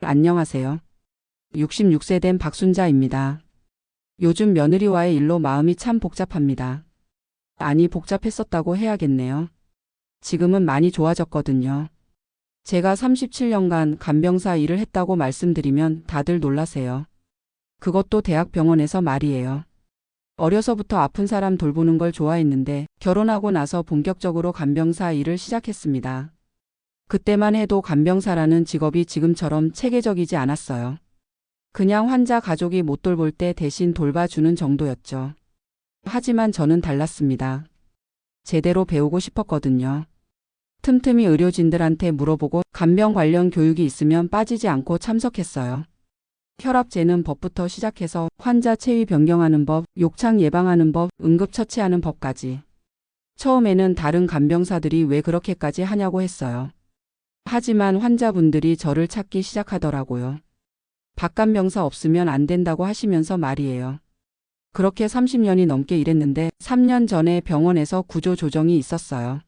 안녕하세요. 66세 된 박순자입니다. 요즘 며느리와의 일로 마음이 참 복잡합니다. 아니, 복잡했었다고 해야겠네요. 지금은 많이 좋아졌거든요. 제가 37년간 간병사 일을 했다고 말씀드리면 다들 놀라세요. 그것도 대학병원에서 말이에요. 어려서부터 아픈 사람 돌보는 걸 좋아했는데 결혼하고 나서 본격적으로 간병사 일을 시작했습니다. 그때만 해도 간병사라는 직업이 지금처럼 체계적이지 않았어요. 그냥 환자 가족이 못 돌볼 때 대신 돌봐주는 정도였죠. 하지만 저는 달랐습니다. 제대로 배우고 싶었거든요. 틈틈이 의료진들한테 물어보고 간병 관련 교육이 있으면 빠지지 않고 참석했어요. 혈압 재는 법부터 시작해서 환자 체위 변경하는 법, 욕창 예방하는 법, 응급처치하는 법까지. 처음에는 다른 간병사들이 왜 그렇게까지 하냐고 했어요. 하지만 환자분들이 저를 찾기 시작하더라고요. 박간병사 없으면 안 된다고 하시면서 말이에요. 그렇게 30년이 넘게 일했는데 3년 전에 병원에서 구조조정이 있었어요.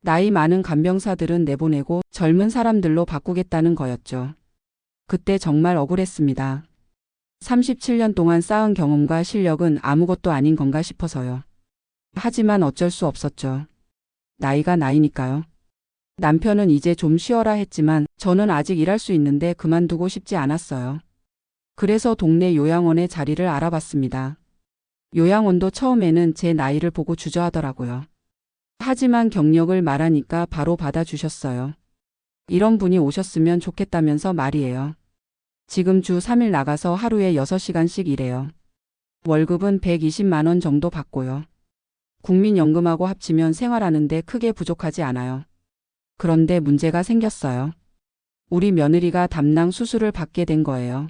나이 많은 간병사들은 내보내고 젊은 사람들로 바꾸겠다는 거였죠. 그때 정말 억울했습니다. 37년 동안 쌓은 경험과 실력은 아무것도 아닌 건가 싶어서요. 하지만 어쩔 수 없었죠. 나이가 나이니까요. 남편은 이제 좀 쉬어라 했지만 저는 아직 일할 수 있는데 그만두고 싶지 않았어요. 그래서 동네 요양원에 자리를 알아봤습니다. 요양원도 처음에는 제 나이를 보고 주저하더라고요. 하지만 경력을 말하니까 바로 받아주셨어요. 이런 분이 오셨으면 좋겠다면서 말이에요. 지금 주 3일 나가서 하루에 6시간씩 일해요. 월급은 120만 원 정도 받고요. 국민연금하고 합치면 생활하는데 크게 부족하지 않아요. 그런데 문제가 생겼어요. 우리 며느리가 담낭 수술을 받게 된 거예요.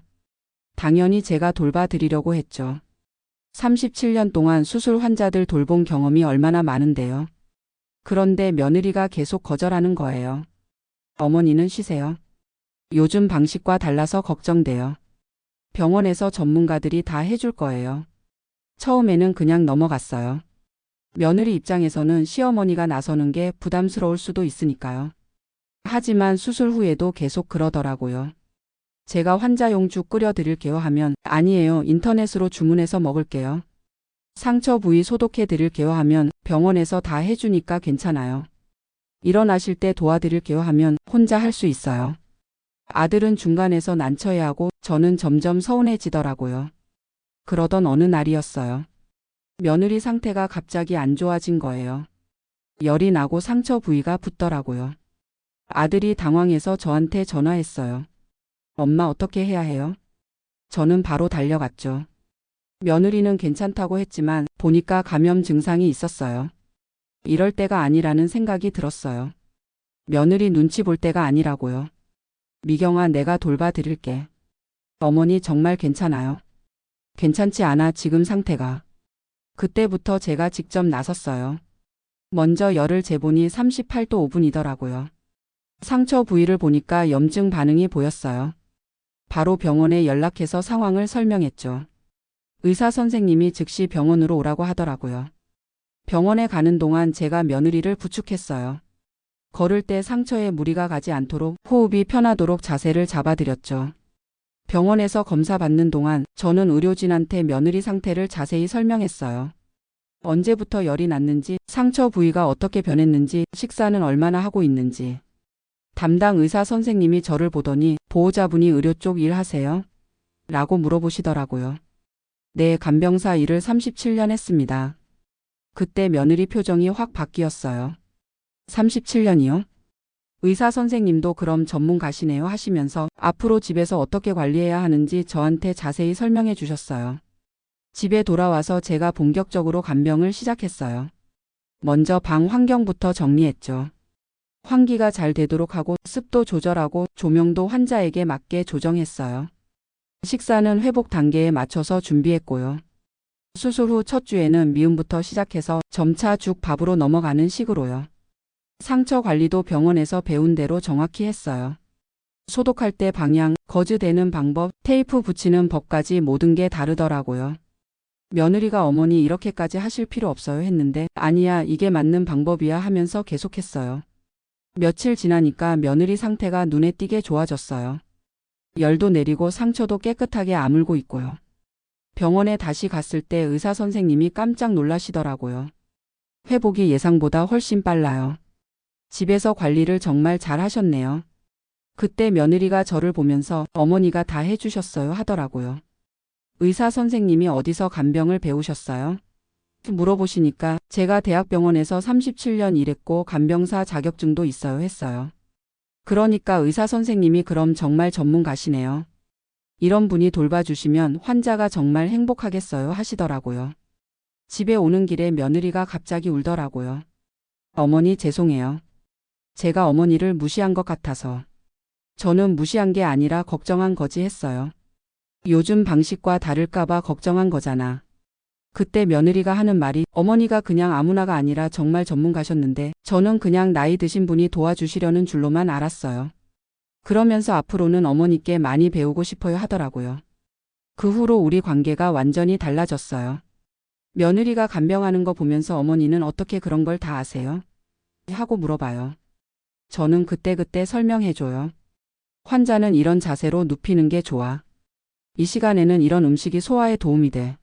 당연히 제가 돌봐드리려고 했죠. 37년 동안 수술 환자들 돌본 경험이 얼마나 많은데요. 그런데 며느리가 계속 거절하는 거예요. 어머니는 쉬세요. 요즘 방식과 달라서 걱정돼요. 병원에서 전문가들이 다 해줄 거예요. 처음에는 그냥 넘어갔어요. 며느리 입장에서는 시어머니가 나서는 게 부담스러울 수도 있으니까요. 하지만 수술 후에도 계속 그러더라고요. 제가 환자용 죽 끓여드릴게요 하면 아니에요, 인터넷으로 주문해서 먹을게요. 상처 부위 소독해드릴게요 하면 병원에서 다 해주니까 괜찮아요. 일어나실 때 도와드릴게요 하면 혼자 할 수 있어요. 아들은 중간에서 난처해하고 저는 점점 서운해지더라고요. 그러던 어느 날이었어요. 며느리 상태가 갑자기 안 좋아진 거예요. 열이 나고 상처 부위가 붓더라고요. 아들이 당황해서 저한테 전화했어요. 엄마, 어떻게 해야 해요? 저는 바로 달려갔죠. 며느리는 괜찮다고 했지만 보니까 감염 증상이 있었어요. 이럴 때가 아니라는 생각이 들었어요. 며느리 눈치 볼 때가 아니라고요. 미경아, 내가 돌봐드릴게. 어머니 정말 괜찮아요. 괜찮지 않아, 지금 상태가. 그때부터 제가 직접 나섰어요. 먼저 열을 재보니 38도 5분이더라고요. 상처 부위를 보니까 염증 반응이 보였어요. 바로 병원에 연락해서 상황을 설명했죠. 의사 선생님이 즉시 병원으로 오라고 하더라고요. 병원에 가는 동안 제가 며느리를 부축했어요. 걸을 때 상처에 무리가 가지 않도록 호흡이 편하도록 자세를 잡아드렸죠. 병원에서 검사 받는 동안 저는 의료진한테 며느리 상태를 자세히 설명했어요. 언제부터 열이 났는지, 상처 부위가 어떻게 변했는지, 식사는 얼마나 하고 있는지. 담당 의사 선생님이 저를 보더니 보호자분이 의료 쪽 일 하세요? 라고 물어보시더라고요. 네, 간병사 일을 37년 했습니다. 그때 며느리 표정이 확 바뀌었어요. 37년이요? 의사 선생님도 그럼 전문가시네요 하시면서 앞으로 집에서 어떻게 관리해야 하는지 저한테 자세히 설명해 주셨어요. 집에 돌아와서 제가 본격적으로 간병을 시작했어요. 먼저 방 환경부터 정리했죠. 환기가 잘 되도록 하고 습도 조절하고 조명도 환자에게 맞게 조정했어요. 식사는 회복 단계에 맞춰서 준비했고요. 수술 후 첫 주에는 미음부터 시작해서 점차 죽 밥으로 넘어가는 식으로요. 상처 관리도 병원에서 배운 대로 정확히 했어요. 소독할 때 방향, 거즈대는 방법, 테이프 붙이는 법까지 모든 게 다르더라고요. 며느리가 어머니 이렇게까지 하실 필요 없어요 했는데 아니야, 이게 맞는 방법이야 하면서 계속했어요. 며칠 지나니까 며느리 상태가 눈에 띄게 좋아졌어요. 열도 내리고 상처도 깨끗하게 아물고 있고요. 병원에 다시 갔을 때 의사 선생님이 깜짝 놀라시더라고요. 회복이 예상보다 훨씬 빨라요. 집에서 관리를 정말 잘 하셨네요. 그때 며느리가 저를 보면서 어머니가 다 해주셨어요 하더라고요. 의사 선생님이 어디서 간병을 배우셨어요? 물어보시니까 제가 대학병원에서 37년 일했고 간병사 자격증도 있어요 했어요. 그러니까 의사 선생님이 그럼 정말 전문가시네요. 이런 분이 돌봐주시면 환자가 정말 행복하겠어요 하시더라고요. 집에 오는 길에 며느리가 갑자기 울더라고요. 어머니 죄송해요. 제가 어머니를 무시한 것 같아서. 저는 무시한 게 아니라 걱정한 거지 했어요. 요즘 방식과 다를까봐 걱정한 거잖아. 그때 며느리가 하는 말이 어머니가 그냥 아무나가 아니라 정말 전문가셨는데 저는 그냥 나이 드신 분이 도와주시려는 줄로만 알았어요. 그러면서 앞으로는 어머니께 많이 배우고 싶어요 하더라고요. 그 후로 우리 관계가 완전히 달라졌어요. 며느리가 간병하는 거 보면서 어머니는 어떻게 그런 걸 다 아세요? 하고 물어봐요. 저는 그때그때 설명해줘요. 환자는 이런 자세로 눕히는 게 좋아. 이 시간에는 이런 음식이 소화에 도움이 돼.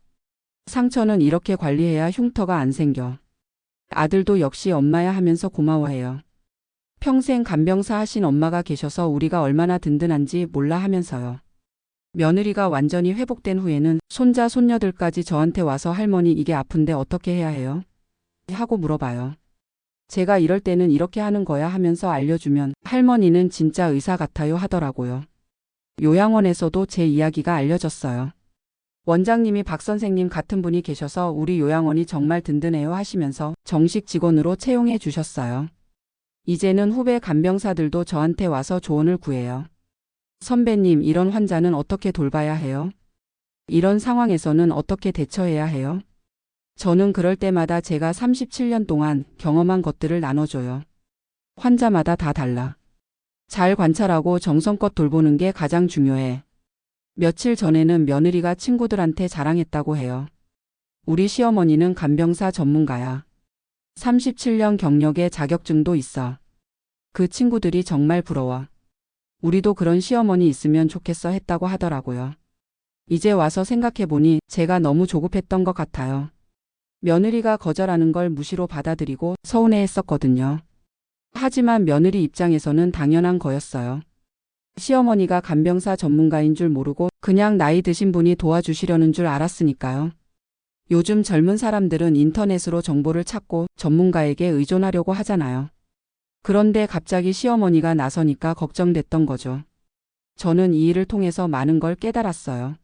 상처는 이렇게 관리해야 흉터가 안 생겨. 아들도 역시 엄마야 하면서 고마워해요. 평생 간병사 하신 엄마가 계셔서 우리가 얼마나 든든한지 몰라 하면서요. 며느리가 완전히 회복된 후에는 손자 손녀들까지 저한테 와서 할머니 이게 아픈데 어떻게 해야 해요? 하고 물어봐요. 제가 이럴 때는 이렇게 하는 거야 하면서 알려주면 할머니는 진짜 의사 같아요 하더라고요. 요양원에서도 제 이야기가 알려졌어요. 원장님이 박 선생님 같은 분이 계셔서 우리 요양원이 정말 든든해요 하시면서 정식 직원으로 채용해 주셨어요. 이제는 후배 간병사들도 저한테 와서 조언을 구해요. 선배님, 이런 환자는 어떻게 돌봐야 해요? 이런 상황에서는 어떻게 대처해야 해요? 저는 그럴 때마다 제가 37년 동안 경험한 것들을 나눠줘요. 환자마다 다 달라. 잘 관찰하고 정성껏 돌보는 게 가장 중요해. 며칠 전에는 며느리가 친구들한테 자랑했다고 해요. 우리 시어머니는 간병사 전문가야. 37년 경력에 자격증도 있어. 그 친구들이 정말 부러워. 우리도 그런 시어머니 있으면 좋겠어 했다고 하더라고요. 이제 와서 생각해보니 제가 너무 조급했던 것 같아요. 며느리가 거절하는 걸 무시로 받아들이고 서운해했었거든요. 하지만 며느리 입장에서는 당연한 거였어요. 시어머니가 간병사 전문가인 줄 모르고 그냥 나이 드신 분이 도와주시려는 줄 알았으니까요. 요즘 젊은 사람들은 인터넷으로 정보를 찾고 전문가에게 의존하려고 하잖아요. 그런데 갑자기 시어머니가 나서니까 걱정됐던 거죠. 저는 이 일을 통해서 많은 걸 깨달았어요.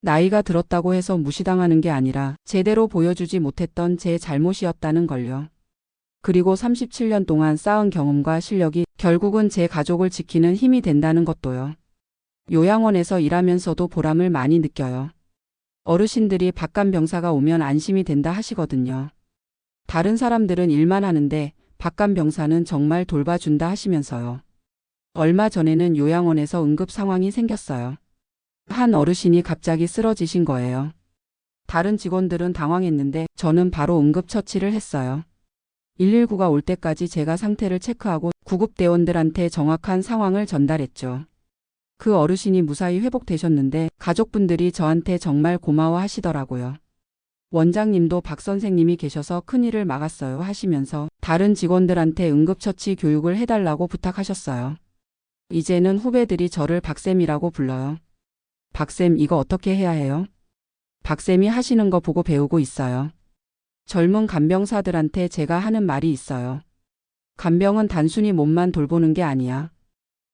나이가 들었다고 해서 무시당하는 게 아니라 제대로 보여주지 못했던 제 잘못이었다는 걸요. 그리고 37년 동안 쌓은 경험과 실력이 결국은 제 가족을 지키는 힘이 된다는 것도요. 요양원에서 일하면서도 보람을 많이 느껴요. 어르신들이 박간병사가 오면 안심이 된다 하시거든요. 다른 사람들은 일만 하는데 박간병사는 정말 돌봐준다 하시면서요. 얼마 전에는 요양원에서 응급 상황이 생겼어요. 한 어르신이 갑자기 쓰러지신 거예요. 다른 직원들은 당황했는데 저는 바로 응급처치를 했어요. 119가 올 때까지 제가 상태를 체크하고 구급대원들한테 정확한 상황을 전달했죠. 그 어르신이 무사히 회복되셨는데 가족분들이 저한테 정말 고마워하시더라고요. 원장님도 박 선생님이 계셔서 큰일을 막았어요 하시면서 다른 직원들한테 응급처치 교육을 해달라고 부탁하셨어요. 이제는 후배들이 저를 박쌤이라고 불러요. 박쌤 이거 어떻게 해야 해요? 박쌤이 하시는 거 보고 배우고 있어요. 젊은 간병사들한테 제가 하는 말이 있어요. 간병은 단순히 몸만 돌보는 게 아니야.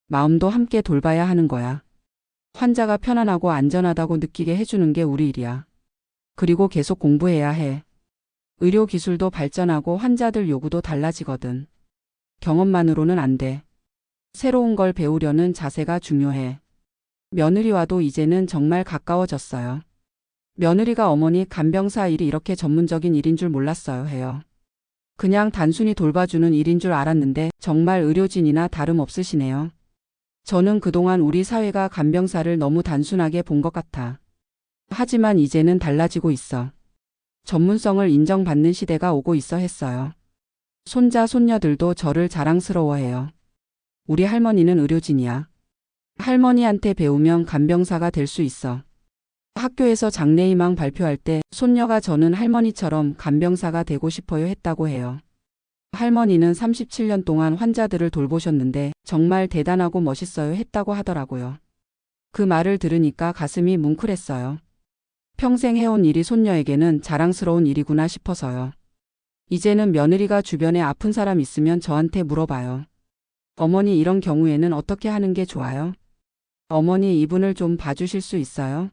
마음도 함께 돌봐야 하는 거야. 환자가 편안하고 안전하다고 느끼게 해주는 게 우리 일이야. 그리고 계속 공부해야 해. 의료 기술도 발전하고 환자들 요구도 달라지거든. 경험만으로는 안 돼. 새로운 걸 배우려는 자세가 중요해. 며느리와도 이제는 정말 가까워졌어요. 며느리가 어머니 간병사 일이 이렇게 전문적인 일인 줄 몰랐어요 해요. 그냥 단순히 돌봐주는 일인 줄 알았는데 정말 의료진이나 다름없으시네요. 저는 그동안 우리 사회가 간병사를 너무 단순하게 본 것 같아. 하지만 이제는 달라지고 있어. 전문성을 인정받는 시대가 오고 있어 했어요. 손자 손녀들도 저를 자랑스러워해요. 우리 할머니는 의료진이야. 할머니한테 배우면 간병사가 될 수 있어. 학교에서 장래희망 발표할 때 손녀가 저는 할머니처럼 간병사가 되고 싶어요 했다고 해요. 할머니는 37년 동안 환자들을 돌보셨는데 정말 대단하고 멋있어요 했다고 하더라고요. 그 말을 들으니까 가슴이 뭉클했어요. 평생 해온 일이 손녀에게는 자랑스러운 일이구나 싶어서요. 이제는 며느리가 주변에 아픈 사람 있으면 저한테 물어봐요. 어머니 이런 경우에는 어떻게 하는 게 좋아요? 어머니 이분을 좀 봐주실 수 있어요?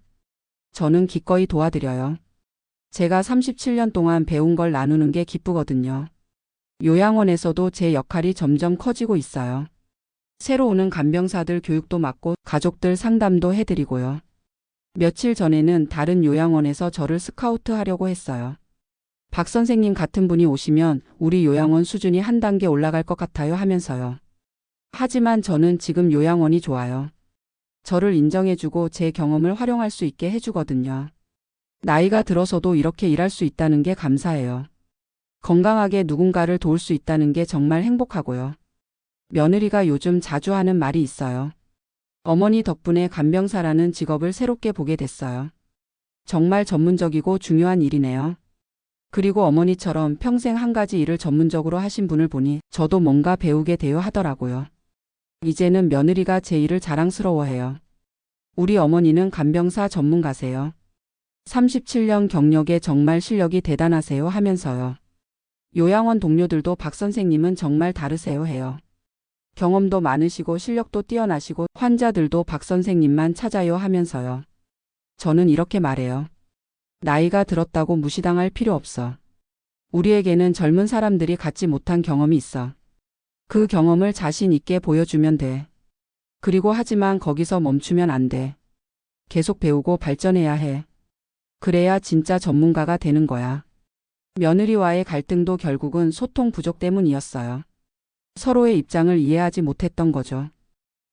저는 기꺼이 도와드려요. 제가 37년 동안 배운 걸 나누는 게 기쁘거든요. 요양원에서도 제 역할이 점점 커지고 있어요. 새로 오는 간병사들 교육도 맡고 가족들 상담도 해드리고요. 며칠 전에는 다른 요양원에서 저를 스카우트 하려고 했어요. 박 선생님 같은 분이 오시면 우리 요양원 수준이 한 단계 올라갈 것 같아요 하면서요. 하지만 저는 지금 요양원이 좋아요. 저를 인정해주고 제 경험을 활용할 수 있게 해주거든요. 나이가 들어서도 이렇게 일할 수 있다는 게 감사해요. 건강하게 누군가를 도울 수 있다는 게 정말 행복하고요. 며느리가 요즘 자주 하는 말이 있어요. 어머니 덕분에 간병사라는 직업을 새롭게 보게 됐어요. 정말 전문적이고 중요한 일이네요. 그리고 어머니처럼 평생 한 가지 일을 전문적으로 하신 분을 보니 저도 뭔가 배우게 돼요 하더라고요. 이제는 며느리가 제 일을 자랑스러워해요. 우리 어머니는 간병사 전문가세요. 37년 경력에 정말 실력이 대단하세요 하면서요. 요양원 동료들도 박 선생님은 정말 다르세요 해요. 경험도 많으시고 실력도 뛰어나시고 환자들도 박 선생님만 찾아요 하면서요. 저는 이렇게 말해요. 나이가 들었다고 무시당할 필요 없어. 우리에게는 젊은 사람들이 갖지 못한 경험이 있어. 그 경험을 자신 있게 보여주면 돼. 그리고 하지만 거기서 멈추면 안 돼. 계속 배우고 발전해야 해. 그래야 진짜 전문가가 되는 거야. 며느리와의 갈등도 결국은 소통 부족 때문이었어요. 서로의 입장을 이해하지 못했던 거죠.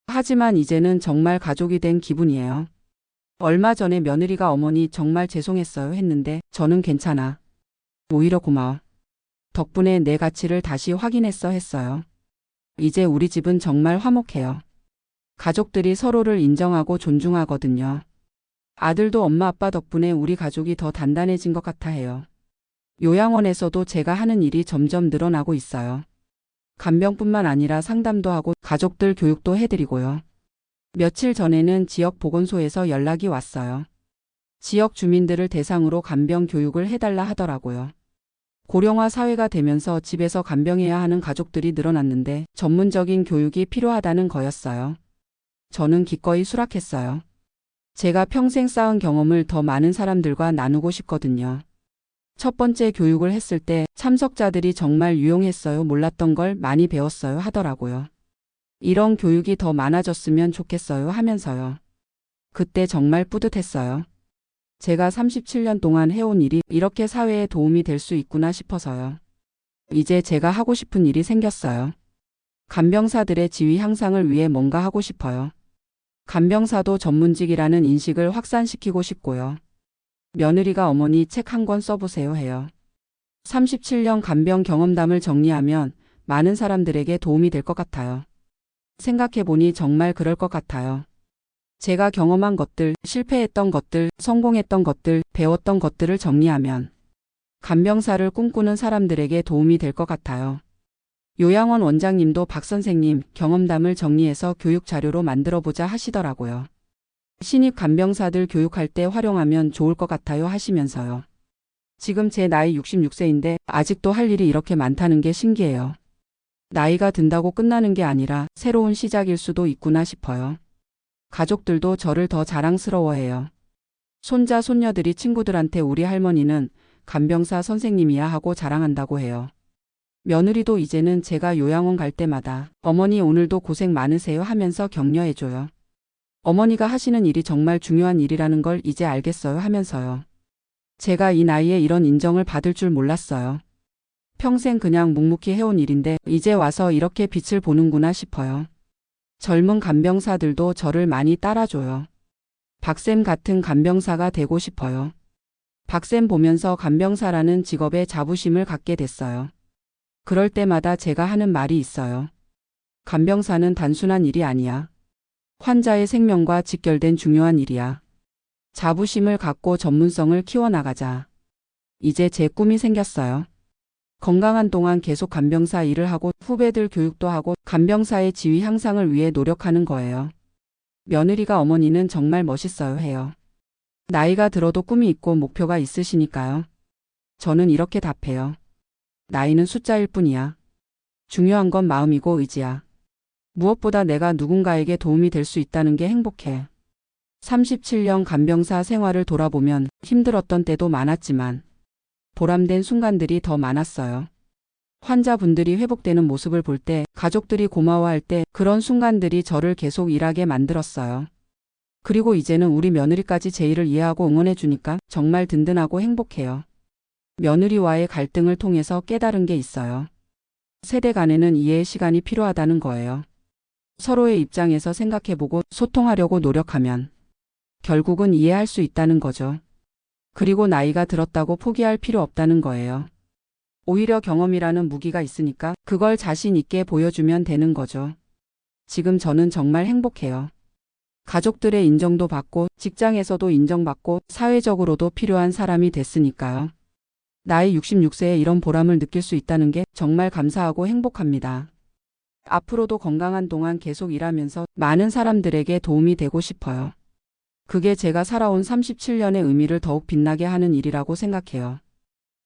하지만 이제는 정말 가족이 된 기분이에요. 얼마 전에 며느리가 어머니 정말 죄송했어요 했는데 저는 괜찮아. 오히려 고마워. 덕분에 내 가치를 다시 확인했어 했어요. 이제 우리 집은 정말 화목해요. 가족들이 서로를 인정하고 존중하거든요. 아들도 엄마 아빠 덕분에 우리 가족이 더 단단해진 것 같아 해요. 요양원에서도 제가 하는 일이 점점 늘어나고 있어요. 간병뿐만 아니라 상담도 하고 가족들 교육도 해드리고요. 며칠 전에는 지역 보건소에서 연락이 왔어요. 지역 주민들을 대상으로 간병 교육을 해달라 하더라고요. 고령화 사회가 되면서 집에서 간병해야 하는 가족들이 늘어났는데 전문적인 교육이 필요하다는 거였어요. 저는 기꺼이 수락했어요. 제가 평생 쌓은 경험을 더 많은 사람들과 나누고 싶거든요. 첫 번째 교육을 했을 때 참석자들이 정말 유용했어요. 몰랐던 걸 많이 배웠어요 하더라고요. 이런 교육이 더 많아졌으면 좋겠어요 하면서요. 그때 정말 뿌듯했어요. 제가 37년 동안 해온 일이 이렇게 사회에 도움이 될 수 있구나 싶어서요. 이제 제가 하고 싶은 일이 생겼어요. 간병사들의 지위 향상을 위해 뭔가 하고 싶어요. 간병사도 전문직이라는 인식을 확산시키고 싶고요. 며느리가 어머니 책 한 권 써보세요 해요. 37년 간병 경험담을 정리하면 많은 사람들에게 도움이 될 것 같아요. 생각해보니 정말 그럴 것 같아요. 제가 경험한 것들, 실패했던 것들, 성공했던 것들, 배웠던 것들을 정리하면 간병사를 꿈꾸는 사람들에게 도움이 될 것 같아요. 요양원 원장님도 박 선생님 경험담을 정리해서 교육 자료로 만들어보자 하시더라고요. 신입 간병사들 교육할 때 활용하면 좋을 것 같아요 하시면서요. 지금 제 나이 66세인데 아직도 할 일이 이렇게 많다는 게 신기해요. 나이가 든다고 끝나는 게 아니라 새로운 시작일 수도 있구나 싶어요. 가족들도 저를 더 자랑스러워해요. 손자, 손녀들이 친구들한테 우리 할머니는 간병사 선생님이야 하고 자랑한다고 해요. 며느리도 이제는 제가 요양원 갈 때마다 어머니 오늘도 고생 많으세요 하면서 격려해줘요. 어머니가 하시는 일이 정말 중요한 일이라는 걸 이제 알겠어요 하면서요. 제가 이 나이에 이런 인정을 받을 줄 몰랐어요. 평생 그냥 묵묵히 해온 일인데 이제 와서 이렇게 빛을 보는구나 싶어요. 젊은 간병사들도 저를 많이 따라줘요. 박쌤 같은 간병사가 되고 싶어요. 박쌤 보면서 간병사라는 직업에 자부심을 갖게 됐어요. 그럴 때마다 제가 하는 말이 있어요. 간병사는 단순한 일이 아니야. 환자의 생명과 직결된 중요한 일이야. 자부심을 갖고 전문성을 키워나가자. 이제 제 꿈이 생겼어요. 건강한 동안 계속 간병사 일을 하고 후배들 교육도 하고 간병사의 지위 향상을 위해 노력하는 거예요. 며느리가 어머니는 정말 멋있어요 해요. 나이가 들어도 꿈이 있고 목표가 있으시니까요. 저는 이렇게 답해요. 나이는 숫자일 뿐이야. 중요한 건 마음이고 의지야. 무엇보다 내가 누군가에게 도움이 될 수 있다는 게 행복해. 37년 간병사 생활을 돌아보면 힘들었던 때도 많았지만 보람된 순간들이 더 많았어요. 환자분들이 회복되는 모습을 볼 때, 가족들이 고마워할 때 그런 순간들이 저를 계속 일하게 만들었어요. 그리고 이제는 우리 며느리까지 제 일을 이해하고 응원해 주니까 정말 든든하고 행복해요. 며느리와의 갈등을 통해서 깨달은 게 있어요. 세대 간에는 이해의 시간이 필요하다는 거예요. 서로의 입장에서 생각해보고 소통하려고 노력하면 결국은 이해할 수 있다는 거죠. 그리고 나이가 들었다고 포기할 필요 없다는 거예요. 오히려 경험이라는 무기가 있으니까 그걸 자신 있게 보여주면 되는 거죠. 지금 저는 정말 행복해요. 가족들의 인정도 받고 직장에서도 인정받고 사회적으로도 필요한 사람이 됐으니까요. 나이 66세에 이런 보람을 느낄 수 있다는 게 정말 감사하고 행복합니다. 앞으로도 건강한 동안 계속 일하면서 많은 사람들에게 도움이 되고 싶어요. 그게 제가 살아온 37년의 의미를 더욱 빛나게 하는 일이라고 생각해요.